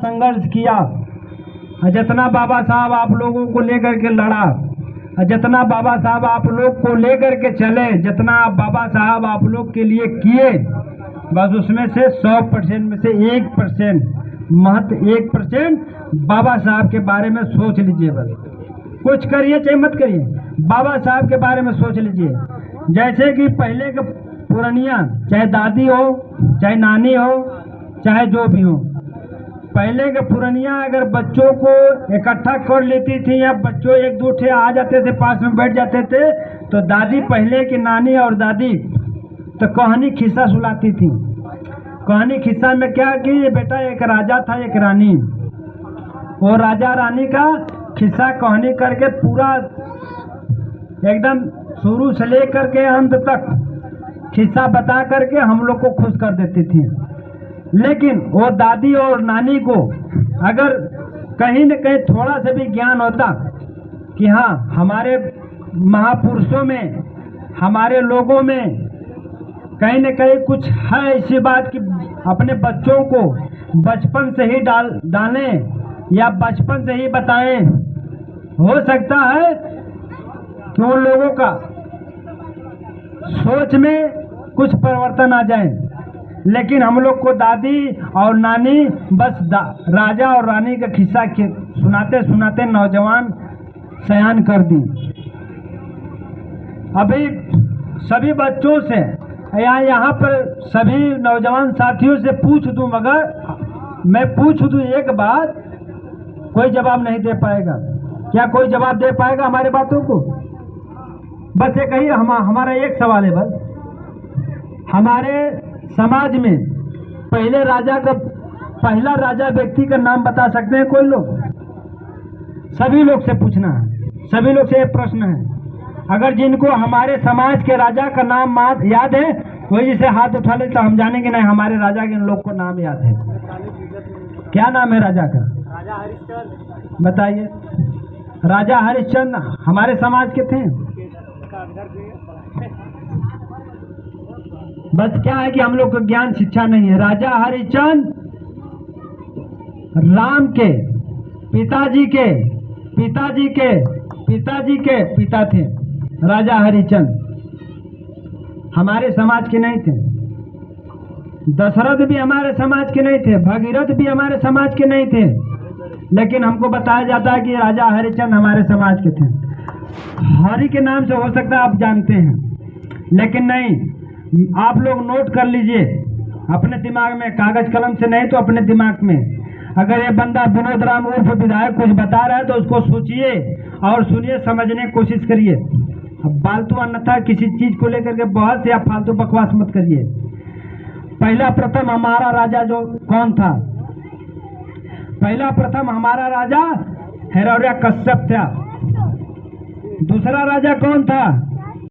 संघर्ष किया, जितना बाबा साहब आप लोगों को लेकर के लड़ा, जितना बाबा साहब आप लोग को लेकर के चले, जितना बाबा साहब आप लोग के लिए किए, बस उसमें से 100% में से 1% महत्व 1% बाबा साहब के बारे में सोच लीजिए। बस कुछ करिए चाहे मत करिए, बाबा साहब के बारे में सोच लीजिए। जैसे कि पहले के पुरानिया, चाहे दादी हो, चाहे नानी हो, चाहे जो भी हो, पहले के पुरानिया अगर बच्चों को इकट्ठा कर लेती थी या बच्चों एक दो ठे आ जाते थे, पास में बैठ जाते थे, तो दादी, पहले की नानी और दादी तो कहानी खिस्सा सुनाती थी। कहानी खिस्सा में क्या कि बेटा एक राजा था, एक रानी, वो राजा रानी का खिस्सा कहानी करके पूरा एकदम शुरू से लेकर के अंत तक खिस्सा बता करके हम लोग को खुश कर देती थी। लेकिन वो दादी और नानी को अगर कहीं न कहीं थोड़ा सा भी ज्ञान होता कि हाँ हमारे महापुरुषों में, हमारे लोगों में कहीं न कहीं कुछ है ऐसी बात कि अपने बच्चों को बचपन से ही डालें या बचपन से ही बताएं, हो सकता है कि उन लोगों का सोच में कुछ परिवर्तन आ जाए। लेकिन हम लोग को दादी और नानी बस राजा और रानी का किस्सा सुनाते सुनाते नौजवान सयान कर दी। अभी सभी बच्चों से यहाँ पर सभी नौजवान साथियों से पूछ दूं, मगर मैं पूछ दूं एक बात, कोई जवाब नहीं दे पाएगा। क्या कोई जवाब दे पाएगा हमारे बातों को? बस एक ही हमारा एक सवाल है। बस हमारे समाज में पहला राजा व्यक्ति का नाम बता सकते हैं कोई लोग? सभी लोग से पूछना है, सभी लोग से ये प्रश्न है। अगर जिनको हमारे समाज के राजा का नाम याद है, कोई जिसे हाथ उठा ले तो हम जानेंगे नहीं हमारे राजा के लोग को नाम याद है। क्या नाम है राजा का? राजा हरिश्चंद्र। बताइए। राजा हरिश्चंद्र हमारे समाज के थे। बस क्या है कि हम लोग को ज्ञान शिक्षा नहीं है। राजा हरिश्चंद्र राम के पिताजी के पिताजी के पिताजी के पिता थे। राजा हरिश्चंद्र हमारे समाज के नहीं थे। दशरथ भी हमारे समाज के नहीं थे, भगीरथ भी हमारे समाज के नहीं थे। लेकिन हमको बताया जाता है कि राजा हरिश्चंद्र हमारे समाज के थे। हरि के नाम से हो सकता है आप जानते हैं, लेकिन नहीं। आप लोग नोट कर लीजिए अपने दिमाग में, कागज कलम से नहीं तो अपने दिमाग में। अगर ये बंदा विनोद राम उर्फ विधायक कुछ बता रहा है तो उसको सोचिए और सुनिए, समझने की कोशिश करिए। अब फालतू अन्यथा किसी चीज को लेकर के बहुत से आप फालतू बकवास मत करिए। पहला प्रथम हमारा राजा जो कौन था? पहला प्रथम हमारा राजा हिरण्यकश्यप था। दूसरा राजा कौन था?